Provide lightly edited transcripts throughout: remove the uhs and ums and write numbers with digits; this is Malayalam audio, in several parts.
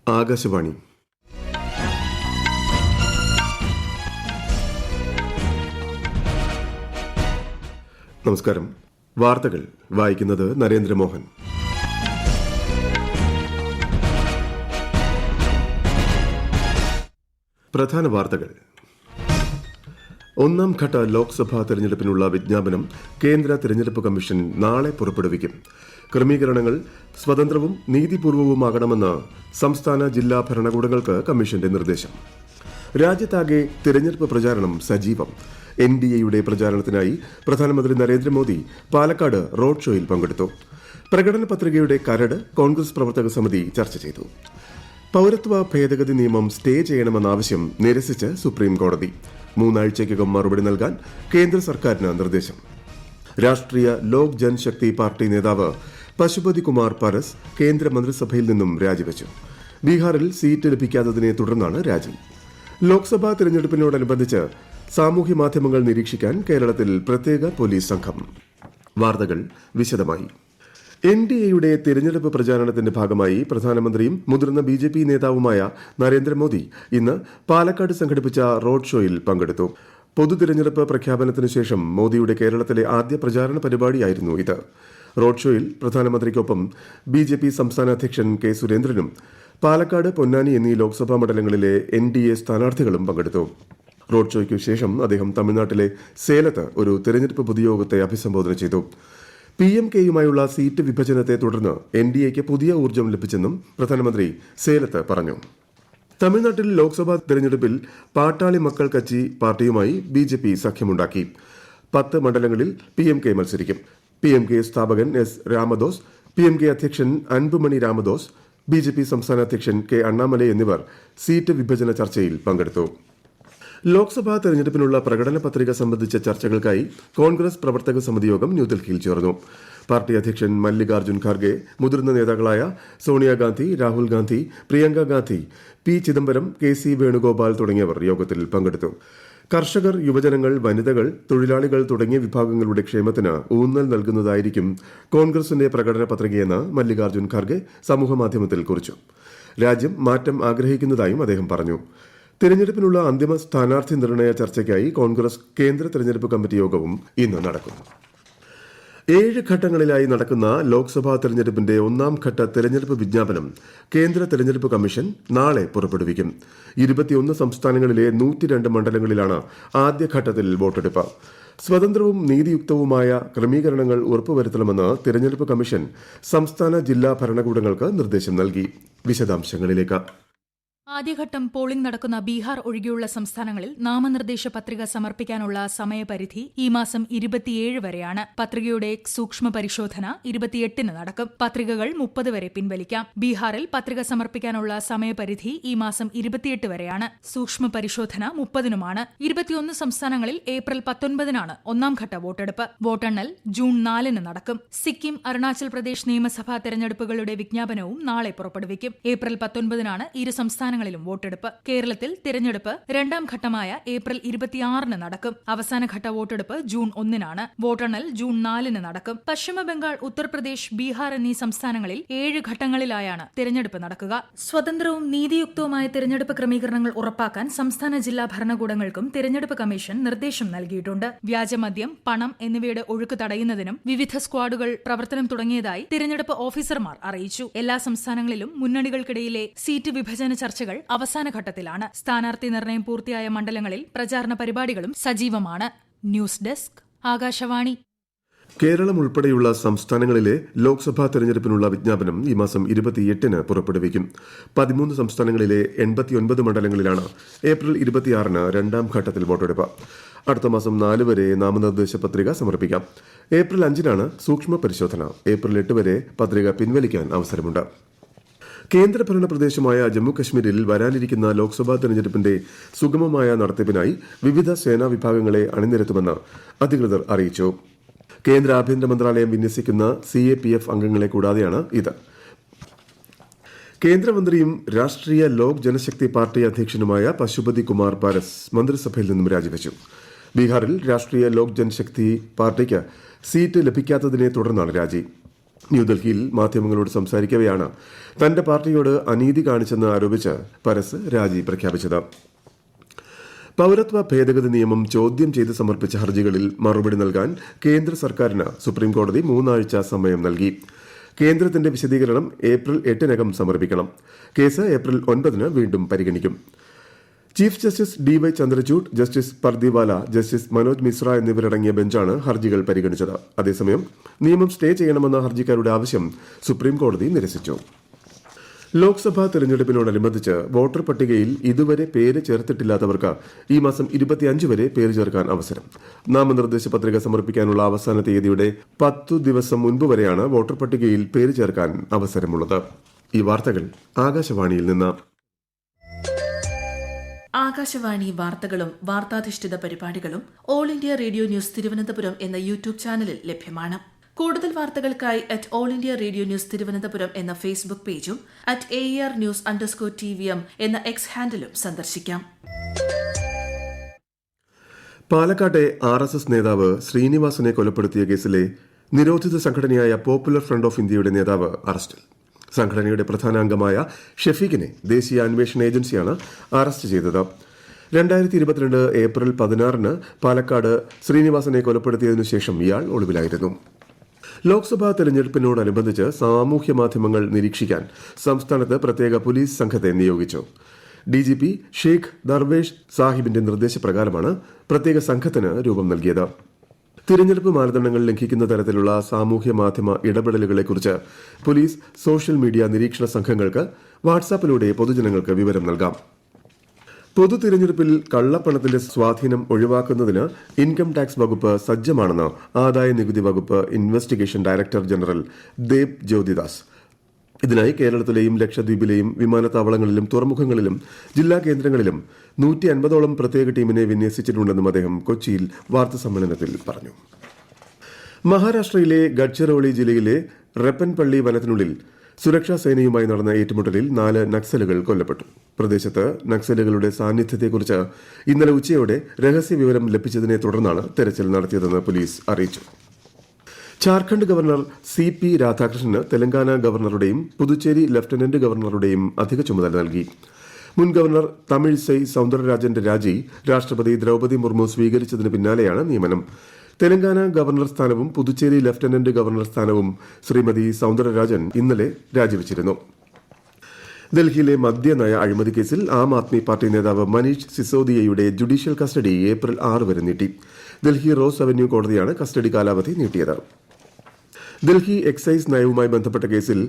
ആകാശവാണി. നമസ്കാരം. വാർത്തകൾ വായിക്കുന്നത് നരേന്ദ്രമോഹൻ. പ്രധാന വാർത്തകൾ. ഒന്നാം ഘട്ട ലോക്സഭാ തെരഞ്ഞെടുപ്പിനുള്ള വിജ്ഞാപനം കേന്ദ്ര തെരഞ്ഞെടുപ്പ് കമ്മീഷൻ നാളെ പുറപ്പെടുവിക്കും. ക്രമീകരണങ്ങൾ സ്വതന്ത്രവും നീതിപൂർവവുമാകണമെന്ന് സംസ്ഥാന ജില്ലാ ഭരണകൂടങ്ങൾക്ക് കമ്മീഷന്റെ നിർദ്ദേശം. രാജ്യത്താകെ തെരഞ്ഞെടുപ്പ് പ്രചാരണം സജീവം. NDAയുടെ പ്രചാരണത്തിനായി പ്രധാനമന്ത്രി നരേന്ദ്രമോദി പാലക്കാട് റോഡ് ഷോയിൽ പങ്കെടുത്തു. പ്രകടന പത്രികയുടെ കരട് കോൺഗ്രസ് പ്രവർത്തക സമിതി ചർച്ച ചെയ്തു. പൌരത്വ ഭേദഗതി നിയമം സ്റ്റേ ചെയ്യണമെന്ന ആവശ്യം നിരസിച്ച് സുപ്രീംകോടതി. 3 ആഴ്ചയ്ക്കകം മറുപടി നൽകാൻ കേന്ദ്ര സർക്കാരിന് നിർദ്ദേശം. രാഷ്ട്രീയ ലോക് ജൻശക്തി പാർട്ടി നേതാവ് പശുപതി കുമാർ പാരസ് കേന്ദ്രമന്ത്രിസഭയിൽ നിന്നും രാജിവെച്ചു. ബീഹാറിൽ സീറ്റ് ലഭിക്കാത്തതിനെ തുടർന്നാണ് രാജി. ലോക്സഭാ തെരഞ്ഞെടുപ്പിനോടനുബന്ധിച്ച് സാമൂഹ്യ മാധ്യമങ്ങൾ നിരീക്ഷിക്കാൻ കേരളത്തിൽ പ്രത്യേക പോലീസ് സംഘം. വാർത്തകൾ വിശദമായി. NDAയുടെ തിരഞ്ഞെടുപ്പ് പ്രചാരണത്തിന്റെ ഭാഗമായി പ്രധാനമന്ത്രിയും മുതിർന്ന BJP നേതാവുമായ നരേന്ദ്രമോദി ഇന്ന് പാലക്കാട് സംഘടിപ്പിച്ച റോഡ് ഷോയിൽ പങ്കെടുത്തു. പൊതു തിരഞ്ഞെടുപ്പ് പ്രഖ്യാപനത്തിനു ശേഷം മോദിയുടെ കേരളത്തിലെ ആദ്യ പ്രചാരണ പരിപാടിയായിരുന്നു ഇത്. റോഡ് ഷോയിൽ പ്രധാനമന്ത്രിക്കൊപ്പം BJP സംസ്ഥാന അധ്യക്ഷൻ K. സുരേന്ദ്രനും പാലക്കാട്, പൊന്നാനി എന്നീ ലോക്സഭാ മണ്ഡലങ്ങളിലെ NDA സ്ഥാനാർത്ഥികളും പങ്കെടുത്തു. റോഡ് ഷോയ്ക്കു ശേഷം അദ്ദേഹം തമിഴ്നാട്ടിലെ സേലത്ത് ഒരു തെരഞ്ഞെടുപ്പ് പൊതുയോഗത്തെ അഭിസംബോധന ചെയ്തു. PMKയുമായുള്ള സീറ്റ് വിഭജനത്തെ തുടർന്ന് NDAയ്ക്ക് പുതിയ ഊർജ്ജം ലഭിച്ചെന്നും പ്രധാനമന്ത്രി സേലത്ത് പറഞ്ഞു. തമിഴ്നാട്ടിൽ ലോക്സഭാ തെരഞ്ഞെടുപ്പിൽ പാട്ടാളി മക്കൾ കച്ചി പാർട്ടിയുമായി BJP സഖ്യമുണ്ടാക്കി. 10 മണ്ഡലങ്ങളിൽ PMK മത്സരിക്കും. PMK സ്ഥാപകൻ S. രാമദോസ്, PMK അധ്യക്ഷൻ അൻപുമണി രാമദോസ്, BJP സംസ്ഥാന അധ്യക്ഷൻ K. അണ്ണാമലൈ എന്നിവർ സീറ്റ് വിഭജന ചർച്ചയിൽ പങ്കെടുത്തു. ലോക്സഭാ തെരഞ്ഞെടുപ്പിനുള്ള പ്രകടന പത്രിക സംബന്ധിച്ച ചർച്ചകൾക്കായി കോൺഗ്രസ് പ്രവർത്തക സമിതി യോഗം ന്യൂഡൽഹിയിൽ ചേർന്നു. പാർട്ടി അധ്യക്ഷൻ മല്ലികാർജ്ജുൻ ഖാർഗെ, മുതിർന്ന നേതാക്കളായ സോണിയാഗാന്ധി, രാഹുൽ ഗാന്ധി, പ്രിയങ്ക ഗാന്ധി, P. ചിദംബരം, KC വേണുഗോപാൽ തുടങ്ങിയവർ യോഗത്തിൽ പങ്കെടുത്തു. കർഷകർ, യുവജനങ്ങൾ, വനിതകൾ, തൊഴിലാളികൾ തുടങ്ങിയ വിഭാഗങ്ങളുടെ ക്ഷേമത്തിന് ഊന്നൽ നൽകുന്നതായിരിക്കും കോൺഗ്രസിന്റെ പ്രകടന പത്രികയെന്ന് മല്ലികാർജ്ജുൻ ഖാർഗെ സമൂഹമാധ്യമത്തിൽ കുറിച്ചു. രാജ്യം മാറ്റം ആഗ്രഹിക്കുന്നതായും അദ്ദേഹം പറഞ്ഞു. തെരഞ്ഞെടുപ്പിനുള്ള അന്തിമ സ്ഥാനാർത്ഥി നിർണയ ചർച്ചയ്ക്കായി കോൺഗ്രസ് കേന്ദ്ര തെരഞ്ഞെടുപ്പ് കമ്മിറ്റി യോഗവും ഇന്ന് നടക്കും. 7 ഘട്ടങ്ങളിലായി നടക്കുന്ന ലോക്സഭാ തെരഞ്ഞെടുപ്പിന്റെ ഒന്നാം ഘട്ട തെരഞ്ഞെടുപ്പ് വിജ്ഞാപനം കേന്ദ്ര തെരഞ്ഞെടുപ്പ് കമ്മീഷൻ നാളെ പുറപ്പെടുവിക്കും. 21 സംസ്ഥാനങ്ങളിലെ 102 മണ്ഡലങ്ങളിലാണ് ആദ്യഘട്ടത്തിൽ വോട്ടെടുപ്പ്. സ്വതന്ത്രവും നീതിയുക്തവുമായ ക്രമീകരണങ്ങൾ ഉറപ്പുവരുത്തണമെന്ന് തെരഞ്ഞെടുപ്പ് കമ്മീഷൻ സംസ്ഥാന ജില്ലാ ഭരണകൂടങ്ങൾക്ക് നിർദ്ദേശം നൽകി. വിശദാംശങ്ങളിലേക്ക്. ആദ്യഘട്ടം പോളിംഗ് നടക്കുന്ന ബീഹാർ ഒഴികെയുള്ള സംസ്ഥാനങ്ങളിൽ നാമനിർദ്ദേശ പത്രിക സമർപ്പിക്കാനുള്ള സമയപരിധി ഈ മാസം 27 വരെയാണ്. പത്രികയുടെ സൂക്ഷ്മ പരിശോധന 28-ന് നടക്കും. പത്രികകൾ 30 വരെ പിൻവലിക്കാം. ബീഹാറിൽ പത്രിക സമർപ്പിക്കാനുള്ള സമയപരിധി ഈ മാസം 28 വരെയാണ്. സൂക്ഷ്മ പരിശോധന 30-നുമാണ്. 21 സംസ്ഥാനങ്ങളിൽ ഏപ്രിൽ 19-നാണ് ഒന്നാം ഘട്ട വോട്ടെടുപ്പ്. വോട്ടെണ്ണൽ ജൂൺ 4-ന് നടക്കും. സിക്കിം, അരുണാചൽ പ്രദേശ് നിയമസഭാ തെരഞ്ഞെടുപ്പുകളുടെ വിജ്ഞാപനവും നാളെ പുറപ്പെടുവിക്കും. ഏപ്രിൽ 19-നാണ് ഇരു സംസ്ഥാനങ്ങളിലും വോട്ടെടുപ്പ്. കേരളത്തിൽ തിരഞ്ഞെടുപ്പ് രണ്ടാം ഘട്ടമായ ഏപ്രിൽ 26-ന് നടക്കും. അവസാനഘട്ട വോട്ടെടുപ്പ് ജൂൺ 1-നാണ്. വോട്ടെണ്ണൽ ജൂൺ 4-ന് നടക്കും. പശ്ചിമ ബംഗാൾ, ഉത്തർപ്രദേശ്, ബീഹാർ എന്നീ സംസ്ഥാനങ്ങളിൽ 7 ഘട്ടങ്ങളിലായാണ് തിരഞ്ഞെടുപ്പ് നടക്കുക. സ്വതന്ത്രവും നീതിയുക്തവുമായ തിരഞ്ഞെടുപ്പ് ക്രമീകരണങ്ങൾ ഉറപ്പാക്കാൻ സംസ്ഥാന ജില്ലാ ഭരണകൂടങ്ങൾക്കും തിരഞ്ഞെടുപ്പ് കമ്മീഷൻ നിർദ്ദേശം നൽകിയിട്ടുണ്ട്. വ്യാജമദ്യം, പണം എന്നിവയുടെ ഒഴുക്ക് തടയുന്നതിനും വിവിധ സ്ക്വാഡുകൾ പ്രവർത്തനം തുടങ്ങിയതായി തിരഞ്ഞെടുപ്പ് ഓഫീസർമാർ അറിയിച്ചു. എല്ലാ സംസ്ഥാനങ്ങളിലും മുന്നണികൾക്കിടയിലെ സീറ്റ് വിഭജന ചർച്ചകൾ അവസാന ഘട്ടത്തിലാണ്. സ്ഥാനാർത്ഥി നിർണയം പൂർത്തിയായ മണ്ഡലങ്ങളിൽ പ്രചാരണ പരിപാടികളും സജീവമാണ്. News desk, Akashvani. കേരളം ഉൾപ്പെടെയുള്ള സംസ്ഥാനങ്ങളിലെ ലോക്സഭാ തെരഞ്ഞെടുപ്പിനുള്ള വിജ്ഞാപനം ഈ മാസം 28-ന് പുറപ്പെടുവിക്കും. 13 സംസ്ഥാനങ്ങളിലെ 89 മണ്ഡലങ്ങളിലാണ് ഏപ്രിൽ 26-ന് രണ്ടാം ഘട്ടത്തിൽ വോട്ടെടുപ്പ്. അടുത്ത മാസം 4 വരെ നാമനിർദ്ദേശ പത്രിക സമർപ്പിക്കാം. ഏപ്രിൽ 5-നാണ് സൂക്ഷ്മ പരിശോധന. ഏപ്രിൽ 8 വരെ പത്രിക പിൻവലിക്കാൻ അവസരമുണ്ട്. കേന്ദ്രഭരണ പ്രദേശമായ ജമ്മുകശ്മീരിൽ വരാനിരിക്കുന്ന ലോക്സഭാ തെരഞ്ഞെടുപ്പിന്റെ സുഗമമായ നടത്തിപ്പിനായി വിവിധ സേനാ വിഭാഗങ്ങളെ അണിനിരത്തുമെന്ന് അധികൃതർ അറിയിച്ചു. കേന്ദ്ര ആഭ്യന്തര മന്ത്രാലയം വിന്യസിക്കുന്ന CAPF അംഗങ്ങളെ കൂടാതെയാണ് ഇത്. കേന്ദ്രമന്ത്രിയും രാഷ്ട്രീയ ലോക് ജനശക്തി പാർട്ടി അധ്യക്ഷനുമായ പശുപതി കുമാർ പാരസ് മന്ത്രിസഭയിൽ നിന്നും രാജിവെച്ചു. ബീഹാറിൽ രാഷ്ട്രീയ ലോക് ജനശക്തി പാർട്ടിക്ക് സീറ്റ് ലഭിക്കാത്തതിനെ തുടർന്നാണ് രാജി. ന്യൂഡൽഹിയിൽ മാധ്യമങ്ങളോട് സംസാരിക്കവെയാണ് തന്റെ പാർട്ടിയോട് അനീതി കാണിച്ചെന്ന് ആരോപിച്ച് പരസ് രാജി പ്രഖ്യാപിച്ചത്. പൌരത്വ ഭേദഗതി നിയമം ചോദ്യം ചെയ്ത് സമർപ്പിച്ച ഹർജികളിൽ മറുപടി നൽകാൻ കേന്ദ്ര സർക്കാരിന് സുപ്രീംകോടതി 3 ആഴ്ച സമയം നൽകി. കേന്ദ്രത്തിന്റെ വിശദീകരണം ഏപ്രിൽ 8-നകം സമർപ്പിക്കണം. കേസ് ഏപ്രിൽ 9-ന് വീണ്ടും പരിഗണിക്കും. Chief justice DY Chandrachud, justice Pardiwala, justice Manoj Mishra എന്നിവരടങ്ങിയ ബെഞ്ചാണ് ഹർജികൾ പരിഗണിച്ചത്. അതേസമയം നിയമം സ്റ്റേ ചെയ്യണമെന്ന ഹർജിക്കാരുടെ ആവശ്യം സുപ്രീംകോടതി നിരസിച്ചു. ലോക്സഭാ തെരഞ്ഞെടുപ്പിനോടനുബന്ധിച്ച് വോട്ടർ പട്ടികയിൽ ഇതുവരെ പേര് ചേർത്തിട്ടില്ലാത്തവർക്ക് ഈ മാസം 25 വരെ പേര് ചേർക്കാൻ അവസരം. നാമനിർദ്ദേശ പത്രിക സമർപ്പിക്കാനുള്ള അവസാന തീയതിയുടെ 10 ദിവസം മുൻപ് വരെയാണ് വോട്ടർ പട്ടികയിൽ പേര് ചേർക്കാൻ അവസരമുള്ളത്. ഈ വാർത്തകൾ ആകാശവാണിയിൽ നിന്ന്. ആകാശവാണി വാർത്തകളും വാർത്താധിഷ്ഠിത പരിപാടികളും all India radio news Thiruvananthapuram എന്ന യൂട്യൂബ് ചാനലിൽ ലഭ്യമാണ്. കൂടുതൽ വാർത്തകൾക്കായി @all India radio news Thiruvananthapuram എന്ന ഫേസ്ബുക്ക് പേജും @AR_News_TVM എന്ന എക്സ് ഹാൻഡിലും സന്ദർശിക്കാം. പാലക്കാട്ടെ RSS നേതാവ് ശ്രീനിവാസനെ കൊലപ്പെടുത്തിയ കേസിലെ നിരോധിത സംഘടനയായ പോപ്പുലർ ഫ്രണ്ട് ഓഫ് ഇന്ത്യയുടെ നേതാവ് അറസ്റ്റിൽ. സംഘടനയുടെ പ്രധാന അംഗമായ ഷെഫീഖിനെ ദേശീയ അന്വേഷണ ഏജൻസിയാണ് അറസ്റ്റ് ചെയ്തത്. 2022 ഏപ്രിൽ 16-ന് പാലക്കാട് ശ്രീനിവാസനെ കൊലപ്പെടുത്തിയതിനു ശേഷം ഇയാൾ ഒളിവിലായിരുന്നു. ലോക്സഭാ തെരഞ്ഞെടുപ്പിനോടനുബന്ധിച്ച് സാമൂഹ്യ മാധ്യമങ്ങൾ നിരീക്ഷിക്കാൻ സംസ്ഥാനത്ത് പ്രത്യേക പോലീസ് സംഘത്തെ നിയോഗിച്ചു. DGP ഷെയ്ഖ് ദർവേഷ് സാഹിബിന്റെ നിർദ്ദേശപ്രകാരമാണ് പ്രത്യേക സംഘത്തിന് രൂപം നൽകിയത്. തിരഞ്ഞെടുപ്പ് മാനദണ്ഡങ്ങൾ ലംഘിക്കുന്ന തരത്തിലുള്ള സാമൂഹ്യ മാധ്യമ ഇടപെടലുകളെക്കുറിച്ച് പോലീസ് സോഷ്യൽ മീഡിയ നിരീക്ഷണ സംഘങ്ങൾക്ക് വാട്സാപ്പിലൂടെ പൊതുജനങ്ങൾക്ക് വിവരം നൽകാം. പൊതു തിരഞ്ഞെടുപ്പിൽ കള്ളപ്പണത്തിന്റെ സ്വാധീനം ഒഴിവാക്കുന്നതിന് ഇൻകം ടാക്സ് വകുപ്പ് സജ്ജമാണെന്ന് ആദായ നികുതി വകുപ്പ് investigation director general Deb Jyothidas. ഇതിനായി കേരളത്തിലെയും ലക്ഷദ്വീപിലെയും വിമാനത്താവളങ്ങളിലും തുറമുഖങ്ങളിലും ജില്ലാ കേന്ദ്രങ്ങളിലും 150ഓളം പ്രത്യേക ടീമിനെ വിന്യസിച്ചിട്ടുണ്ടെന്നും അദ്ദേഹം കൊച്ചിയിൽ വാർത്താസമ്മേളനത്തിൽ പറഞ്ഞു. മഹാരാഷ്ട്രയിലെ ഗഡ്ചിറോളി ജില്ലയിലെ റെപ്പൻപള്ളി വനത്തിനുള്ളിൽ സുരക്ഷാ സേനയുമായി നടന്ന ഏറ്റുമുട്ടലിൽ 4 നക്സലുകൾ കൊല്ലപ്പെട്ടു. പ്രദേശത്ത് നക്സലുകളുടെ സാന്നിധ്യത്തെക്കുറിച്ച് ഇന്നലെ ഉച്ചയോടെ രഹസ്യ വിവരം ലഭിച്ചതിനെ തുടർന്നാണ് തെരച്ചിൽ നടത്തിയതെന്ന് പോലീസ് അറിയിച്ചു. ഝാർഖണ്ഡ് ഗവർണർ CP രാധാകൃഷ്ണന് തെലങ്കാന ഗവർണറുടെയും പുതുച്ചേരി ലഫ്റ്റനന്റ് ഗവർണറുടെയും അധിക ചുമതല നൽകി. മുൻ ഗവർണർ തമിഴിസൈ സൌന്ദരരാജന്റെ രാജി രാഷ്ട്രപതി ദ്രൌപദി മുർമു സ്വീകരിച്ചതിന് പിന്നാലെയാണ് നിയമനം. തെലങ്കാന ഗവർണർ സ്ഥാനവും പുതുച്ചേരി ലഫ്റ്റനന്റ് ഗവർണർ സ്ഥാനവും ശ്രീമതി സൌന്ദരരാജൻ ഇന്നലെ രാജിവച്ചിരുന്നു. ഡൽഹിയിലെ മദ്യനയ അഴിമതി കേസിൽ ആം ആദ്മി പാർട്ടി നേതാവ് മനീഷ് സിസോദിയയുടെ ജുഡീഷ്യൽ കസ്റ്റഡി ഏപ്രിൽ 6 വരെ നീട്ടി. ഡൽഹി റോസ് അവന്യൂ കോടതിയാണ് കസ്റ്റഡി കാലാവധി നീട്ടിയത്. ഡൽഹി എക്സൈസ് നയവുമായി ബന്ധപ്പെട്ട കേസിൽ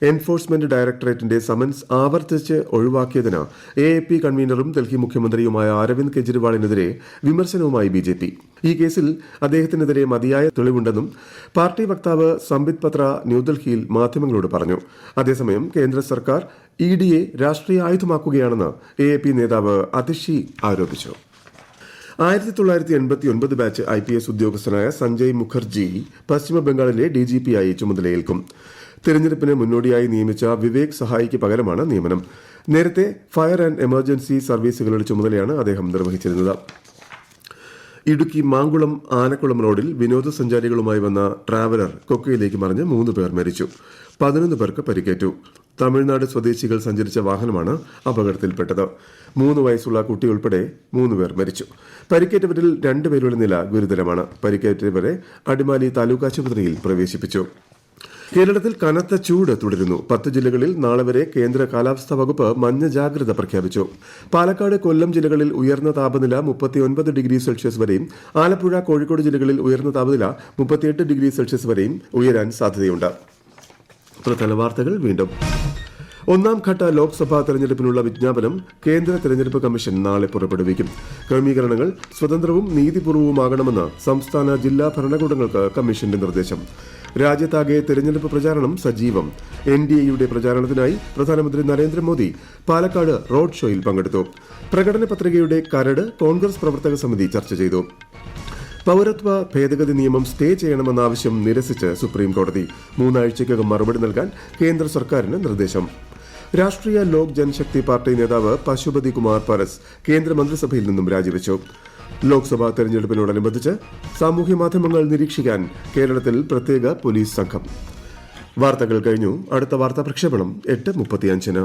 എൻഫോഴ്സ്മെന്റ് ഡയറക്ടറേറ്റിന്റെ സമൻസ് ആവർത്തിച്ച് ഒഴിവാക്കിയതിന് AAP കൺവീനറും ഡൽഹി മുഖ്യമന്ത്രിയുമായ അരവിന്ദ് കെജ്രിവാളിനെതിരെ വിമർശനവുമായി BJP. ഈ കേസിൽ അദ്ദേഹത്തിനെതിരെ മതിയായ തെളിവുണ്ടെന്നും പാർട്ടി വക്താവ് സംബിത് പത്ര ന്യൂഡൽഹിയിൽ മാധ്യമങ്ങളോട് പറഞ്ഞു. അതേസമയം കേന്ദ്ര സർക്കാർ EDയെ രാഷ്ട്രീയ ആയുധമാക്കുകയാണെന്ന് AAP നേതാവ് അതിഷി ആരോപിച്ചു. 1989 ബാച്ച് IPS ഉദ്യോഗസ്ഥനായ സഞ്ജയ് മുഖർജി പശ്ചിമ ബംഗാളിലെ DGP-ആയി ചുമതലയേൽക്കും. തെരഞ്ഞെടുപ്പിന് മുന്നോടിയായി നിയമിച്ച വിവേക് സഹായിക്ക് പകരമാണ് നിയമനം. നേരത്തെ ഫയർ ആൻഡ് എമർജൻസി സർവീസുകളുടെ ചുമതലയാണ് അദ്ദേഹം നിർവഹിച്ചിരുന്നത്. ഇടുക്കി മാങ്കുളം ആനക്കുളം റോഡിൽ വിനോദസഞ്ചാരികളുമായി വന്ന ട്രാവലർ കൊക്കയിലേക്ക് മറിഞ്ഞ് 3 പേർ മരിച്ചു. 11 പേർക്ക് പരിക്കേറ്റു. തമിഴ്നാട് സ്വദേശികൾ സഞ്ചരിച്ച വാഹനമാണ് അപകടത്തിൽപ്പെട്ടത്. 3 വയസ്സുള്ള കുട്ടി ഉൾപ്പെടെ 3 പേർ മരിച്ചു. പരിക്കേറ്റവരിൽ 2 പേരുടെ നില ഗുരുതരമാണ്. പരിക്കേറ്റവരെ അടിമാലി താലൂക്ക് ആശുപത്രിയിൽ പ്രവേശിപ്പിച്ചു. കേരളത്തിൽ കനത്ത ചൂട് തുടരുന്നു. 10 ജില്ലകളിൽ നാളെ വരെ കേന്ദ്ര കാലാവസ്ഥാ വകുപ്പ് മഞ്ഞ ജാഗ്രത പ്രഖ്യാപിച്ചു. പാലക്കാട്, കൊല്ലം ജില്ലകളിൽ ഉയർന്ന താപനില 39 ഡിഗ്രി സെൽഷ്യസ് വരെയും ആലപ്പുഴ, കോഴിക്കോട് ജില്ലകളിൽ ഉയർന്ന താപനില 38 ഡിഗ്രി സെൽഷ്യസ് വരെയും ഉയരാൻ സാധ്യതയുണ്ട്. പ്രധാന വാർത്തകൾ വീണ്ടും. 1ാം ഘട്ട ലോക്സഭാ തെരഞ്ഞെടുപ്പിനുള്ള വിജ്ഞാപനം കേന്ദ്ര തെരഞ്ഞെടുപ്പ് കമ്മീഷൻ നാളെ പുറപ്പെടുവിക്കും. ക്രമീകരണങ്ങൾ സ്വതന്ത്രവും നീതിപൂർവവുമാകണമെന്ന് സംസ്ഥാന ജില്ലാ ഭരണകൂടങ്ങൾക്ക് കമ്മീഷന്റെ നിർദ്ദേശം. രാജ്യത്താകെ തെരഞ്ഞെടുപ്പ് പ്രചാരണം സജീവം. NDAയുടെ പ്രചാരണത്തിനായി പ്രധാനമന്ത്രി നരേന്ദ്രമോദി പാലക്കാട് റോഡ് ഷോയിൽ പങ്കെടുത്തു. പ്രകടന പത്രികയുടെ കരട് കോൺഗ്രസ് പ്രവർത്തക സമിതി ചർച്ച ചെയ്തു. പൌരത്വ ഭേദഗതി നിയമം സ്റ്റേ ചെയ്യണമെന്ന ആവശ്യം നിരസിച്ച് സുപ്രീംകോടതി. 3 ആഴ്ചയ്ക്കകം മറുപടി നൽകാൻ കേന്ദ്ര സർക്കാരിന് നിർദ്ദേശം. രാഷ്ട്രീയ ലോക് ജനശക്തി പാർട്ടി നേതാവ് പശുപതി കുമാർ പരസ് കേന്ദ്രമന്ത്രിസഭയിൽ നിന്നും രാജിവെച്ചു. ലോക്സഭാ തെരഞ്ഞെടുപ്പിനോടനുബന്ധിച്ച് സാമൂഹ്യ മാധ്യമങ്ങൾ നിരീക്ഷിക്കാൻ കേരളത്തിൽ പ്രത്യേക പോലീസ് സംഘം. വാർത്തകൾ കഴിഞ്ഞു. അടുത്ത വാർത്താ പ്രക്ഷേപണം 8:35.